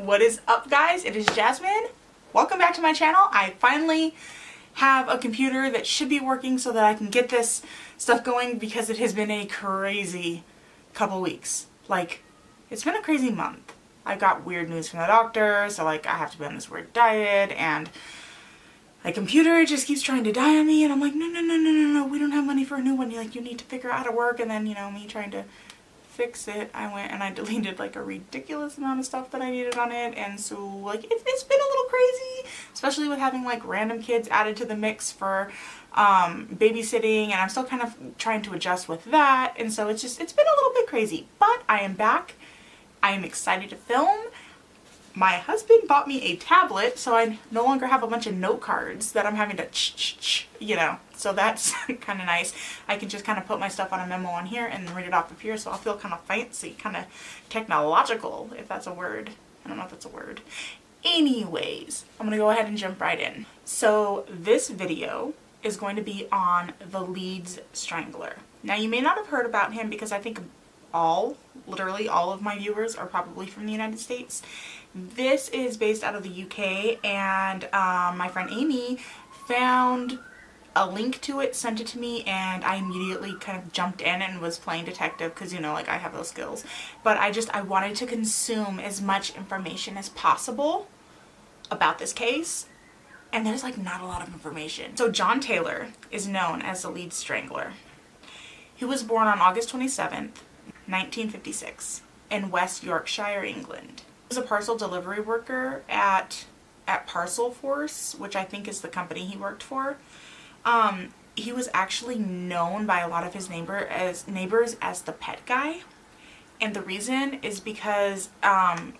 What is up, guys? It is Jasmine. Welcome back to my channel. I finally have a computer that should be working so that I can get this stuff going, because it has been a crazy couple weeks. Like, it's been a crazy month. I got weird news from the doctor, so like I have to be on this weird diet, and my computer just keeps trying to die on me, and I'm like, no, we don't have money for a new one. You're like, you need to figure out how to work. And then, you know, me trying to fix it, I went and I deleted like a ridiculous amount of stuff that I needed on it. And so like it's been a little crazy, especially with having like random kids added to the mix for babysitting, and I'm still kind of trying to adjust with that. And so it's been a little bit crazy, but I am back. I am excited to film. My husband bought me a tablet, so I no longer have a bunch of note cards that I'm having to you know, so that's kind of nice. I can just kind of put my stuff on a memo on here and read it off of here, so I'll feel kind of fancy, kind of technological, if that's a word. I don't know if that's a word. Anyways, I'm gonna go ahead and jump right in. So this video is going to be on the Leeds Strangler. Now, you may not have heard about him because I think literally all of my viewers are probably from the United States. This is based out of the UK, and my friend Amy found a link to it, sent it to me, and I immediately kind of jumped in and was playing detective because, you know, like I have those skills. But I wanted to consume as much information as possible about this case, and there's like not a lot of information. So John Taylor is known as the Leeds Strangler. He was born on August 27th, 1956 in West Yorkshire, England. He was a parcel delivery worker at Parcel Force, which I think is the company he worked for. He was actually known by a lot of his neighbors as the pet guy. And the reason is because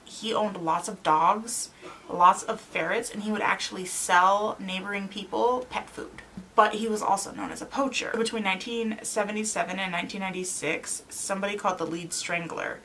he owned lots of dogs, lots of ferrets, and he would actually sell neighboring people pet food. But he was also known as a poacher. Between 1977 and 1996, somebody called the Leeds Strangler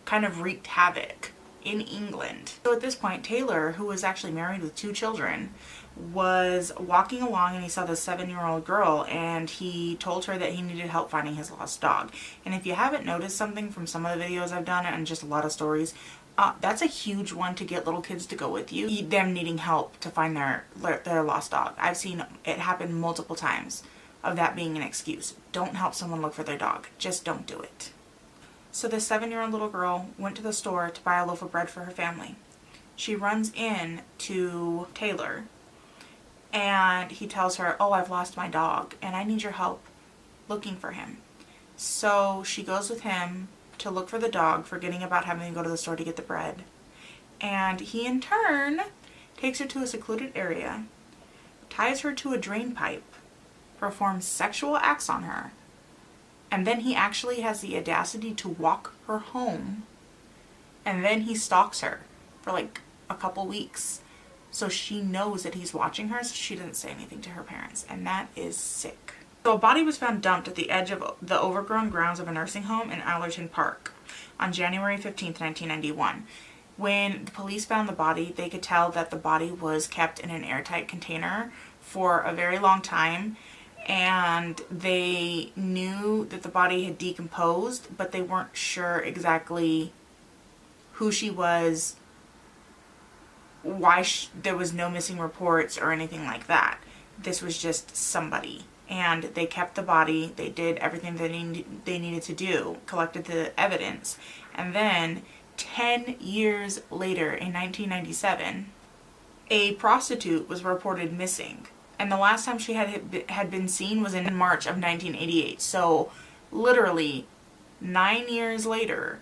kind of wreaked havoc in England. So at this point, Taylor, who was actually married with 2 children, was walking along and he saw this 7-year-old girl, and he told her that he needed help finding his lost dog. And if you haven't noticed something from some of the videos I've done and just a lot of stories, that's a huge one to get little kids to go with you. Them needing help to find their lost dog. I've seen it happen multiple times of that being an excuse. Don't help someone look for their dog. Just don't do it. So the 7-year-old little girl went to the store to buy a loaf of bread for her family. She runs in to Taylor, and he tells her, "Oh, I've lost my dog and I need your help looking for him." So she goes with him to look for the dog, forgetting about having to go to the store to get the bread. And he in turn takes her to a secluded area, ties her to a drain pipe, performs sexual acts on her, and then he actually has the audacity to walk her home. And then he stalks her for like a couple weeks, so she knows that he's watching her, so she doesn't say anything to her parents. And that is sick. So a body was found dumped at the edge of the overgrown grounds of a nursing home in Allerton Park on January 15th, 1991. When the police found the body, they could tell that the body was kept in an airtight container for a very long time, and they knew that the body had decomposed, but they weren't sure exactly who she was, why there was no missing reports or anything like that. This was just somebody. And they kept the body, they did everything they needed to do, collected the evidence, and then 10 years later, in 1997, a prostitute was reported missing. And the last time she had been seen was in March of 1988. So literally 9 years later,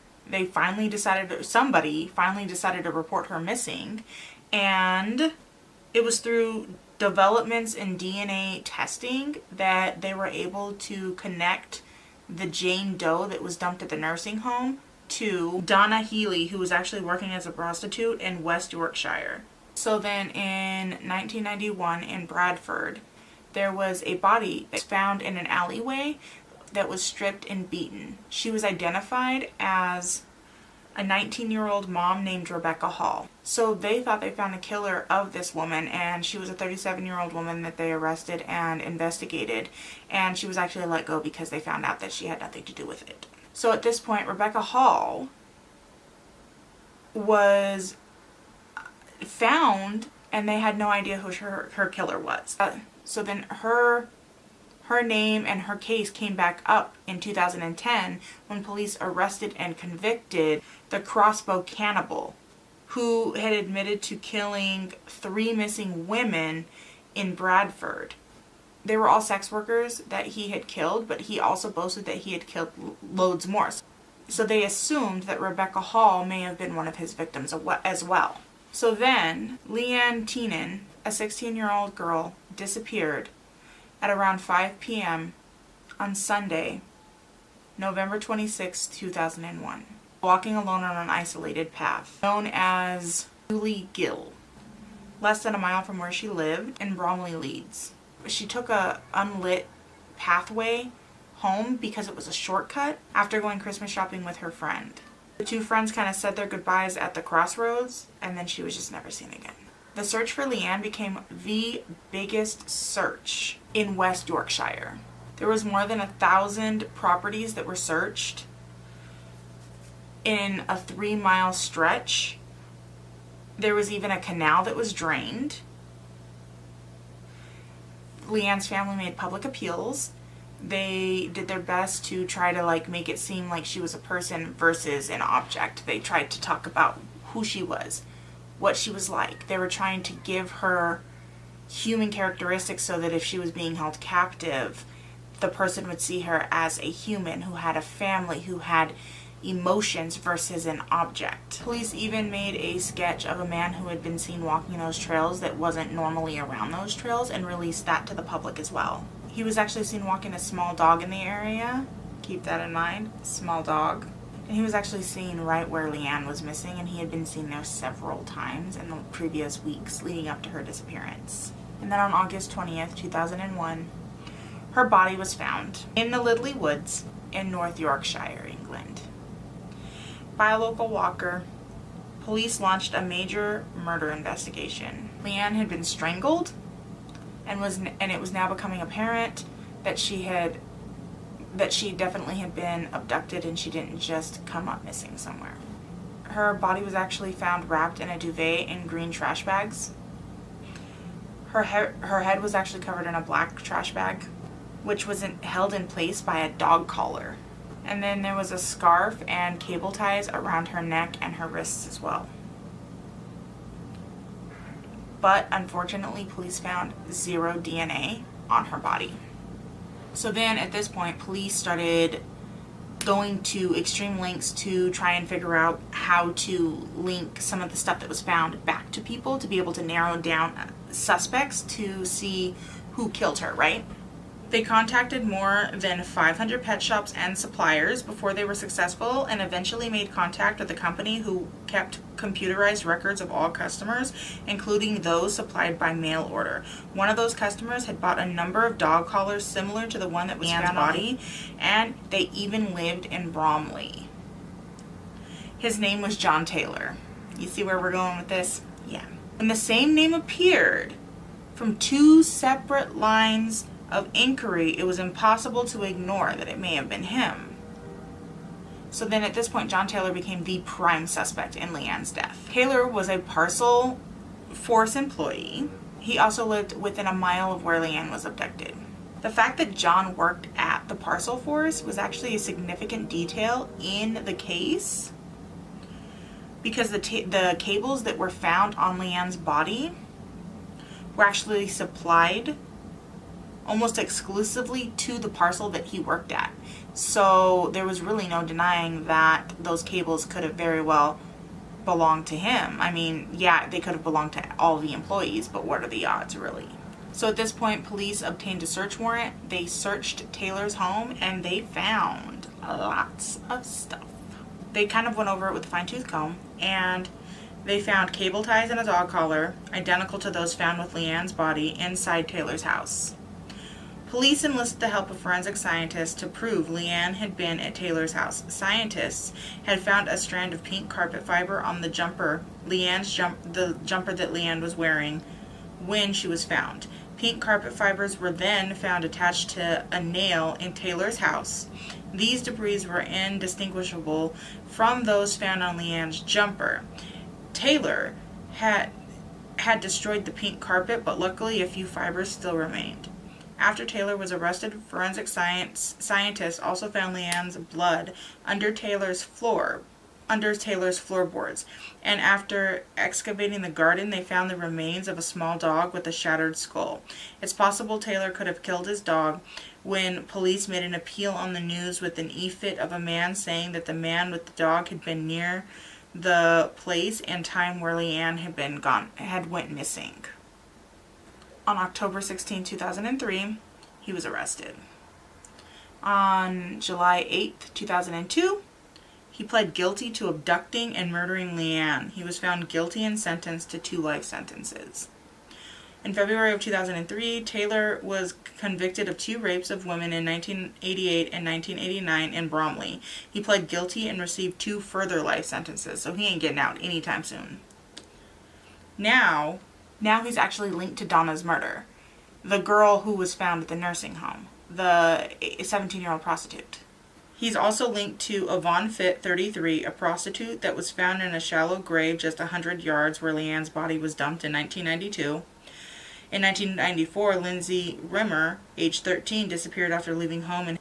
somebody finally decided to report her missing. And it was through developments in DNA testing that they were able to connect the Jane Doe that was dumped at the nursing home to Donna Healy, who was actually working as a prostitute in West Yorkshire. So then in 1991 in Bradford, there was a body that was found in an alleyway that was stripped and beaten. She was identified as a 19-year-old mom named Rebecca Hall. So they thought they found a killer of this woman, and she was a 37-year-old woman that they arrested and investigated, and she was actually let go because they found out that she had nothing to do with it. So at this point, Rebecca Hall was found, and they had no idea who her killer was. So then her name and her case came back up in 2010 when police arrested and convicted the crossbow cannibal who had admitted to killing 3 missing women in Bradford. They were all sex workers that he had killed, but he also boasted that he had killed loads more. So they assumed that Rebecca Hall may have been one of his victims as well. So then, Leanne Keenan, a 16-year-old girl, disappeared at around 5 p.m. on Sunday, November 26, 2001, walking alone on an isolated path known as Dooley Gill, less than a mile from where she lived in Bromley, Leeds. She took a unlit pathway home because it was a shortcut after going Christmas shopping with her friend. The 2 friends kind of said their goodbyes at the crossroads, and then she was just never seen again. The search for Leanne became the biggest search in West Yorkshire. There was more than 1,000 properties that were searched in a 3-mile stretch. There was even a canal that was drained. Leanne's family made public appeals. They did their best to try to make it seem like she was a person versus an object. They tried to talk about who she was, what she was like. They were trying to give her human characteristics so that if she was being held captive, the person would see her as a human who had a family, who had emotions versus an object. Police even made a sketch of a man who had been seen walking those trails that wasn't normally around those trails and released that to the public as well. He was actually seen walking a small dog in the area. Keep that in mind. Small dog. And he was actually seen right where Leanne was missing, and he had been seen there several times in the previous weeks leading up to her disappearance. And then on August 20th, 2001, her body was found in the Lidley Woods in North Yorkshire, England. By a local walker, police launched a major murder investigation. Leanne had been strangled, and it was now becoming apparent that she definitely had been abducted, and she didn't just come up missing somewhere. Her body was actually found wrapped in a duvet in green trash bags. Her head was actually covered in a black trash bag, which was held in place by a dog collar. And then there was a scarf and cable ties around her neck and her wrists as well. But unfortunately, police found 0 DNA on her body. So then at this point, police started going to extreme lengths to try and figure out how to link some of the stuff that was found back to people to be able to narrow down suspects to see who killed her, right? They contacted more than 500 pet shops and suppliers before they were successful, and eventually made contact with a company who kept computerized records of all customers, including those supplied by mail order. One of those customers had bought a number of dog collars similar to the one that was found on Leanne's body, and they even lived in Bromley. His name was John Taylor. You see where we're going with this? Yeah. When the same name appeared from 2 separate lines of inquiry, it was impossible to ignore that it may have been him. So then at this point, John Taylor became the prime suspect in Leanne's death. Taylor was a parcel force employee. He also lived within a mile of where Leanne was abducted. The fact that John worked at the parcel force was actually a significant detail in the case, because the cables that were found on Leanne's body were actually supplied almost exclusively to the parcel that he worked at. So there was really no denying that those cables could have very well belonged to him. I mean, yeah, they could have belonged to all the employees, but what are the odds, really? So at this point, police obtained a search warrant. They searched Taylor's home, and they found lots of stuff. They kind of went over it with a fine-tooth comb, and they found cable ties and a dog collar, identical to those found with Leanne's body, inside Taylor's house. Police enlisted the help of forensic scientists to prove Leanne had been at Taylor's house. Scientists had found a strand of pink carpet fiber on the jumper, the jumper that Leanne was wearing when she was found. Pink carpet fibers were then found attached to a nail in Taylor's house. These debris were indistinguishable from those found on Leanne's jumper. Taylor had had destroyed the pink carpet, but luckily a few fibers still remained. After Taylor was arrested, forensic scientists also found Leanne's blood under Taylor's floorboards. And after excavating the garden, they found the remains of a small dog with a shattered skull. It's possible Taylor could have killed his dog when police made an appeal on the news with an e-fit of a man saying that the man with the dog had been near the place and time where Leanne had went missing. On October 16, 2003, he was arrested. On July 8, 2002, he pled guilty to abducting and murdering Leanne. He was found guilty and sentenced to 2 life sentences. In February of 2003, Taylor was convicted of 2 rapes of women in 1988 and 1989 in Bromley. He pled guilty and received 2 further life sentences, so he ain't getting out anytime soon. Now he's actually linked to Donna's murder. The girl who was found at the nursing home. The 17-year-old prostitute. He's also linked to Yvonne Fitt, 33, a prostitute that was found in a shallow grave just 100 yards where Leanne's body was dumped in 1992. In 1994, Lindsay Rimmer, age 13, disappeared after leaving home in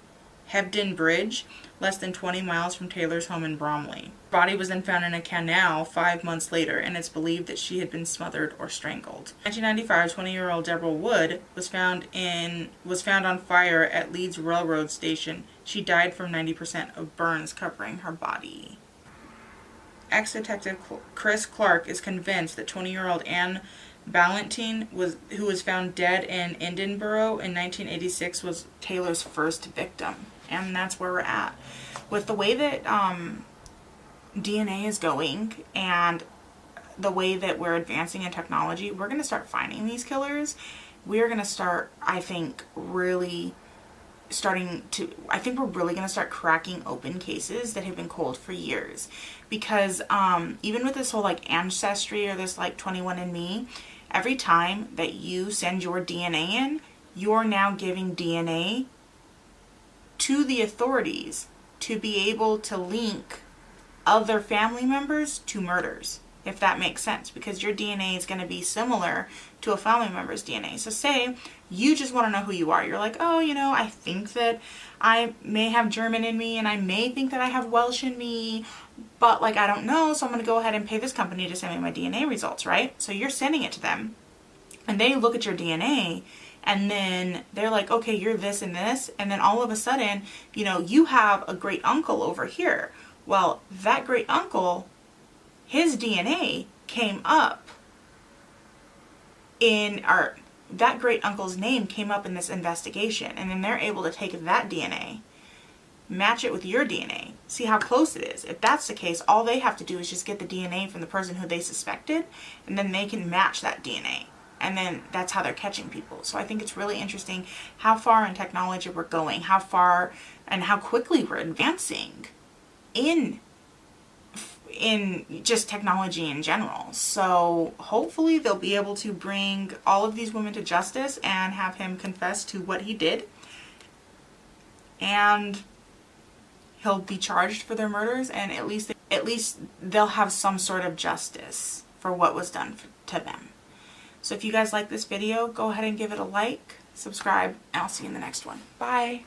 Hebden Bridge, less than 20 miles from Taylor's home in Bromley. Her body was then found in a canal 5 months later, and it's believed that she had been smothered or strangled. In 1995, 20-year-old Deborah Wood was found on fire at Leeds Railroad Station. She died from 90% of burns covering her body. Ex-detective Chris Clark is convinced that 20-year-old Anne Ballantine, who was found dead in Edinburgh in 1986, was Taylor's first victim. And that's where we're at. With the way that DNA is going and the way that we're advancing in technology, we're going to start finding these killers. We're going to start, I think we're really going to start cracking open cases that have been cold for years. Because even with this whole like ancestry or this like 21andMe, every time that you send your DNA in, you're now giving DNA to the authorities to be able to link other family members to murders, if that makes sense, because your DNA is going to be similar to a family member's DNA. So say you just want to know who you are. You're like, oh, I think that I may have German in me and I may think that I have Welsh in me, but like I don't know, so I'm going to go ahead and pay this company to send me my DNA results, right? So you're sending it to them and they look at your DNA and then they're like, okay, you're this and this, and then all of a sudden, you have a great uncle over here. Well, that great uncle, his DNA came up that great uncle's name came up in this investigation, and then they're able to take that DNA, match it with your DNA, see how close it is. If that's the case, all they have to do is just get the DNA from the person who they suspected, and then they can match that DNA. And then that's how they're catching people. So I think it's really interesting how far in technology we're going, how far and how quickly we're advancing in just technology in general. So hopefully they'll be able to bring all of these women to justice and have him confess to what he did. And he'll be charged for their murders, and at least they'll have some sort of justice for what was done to them. So if you guys like this video, go ahead and give it a like, subscribe, and I'll see you in the next one. Bye.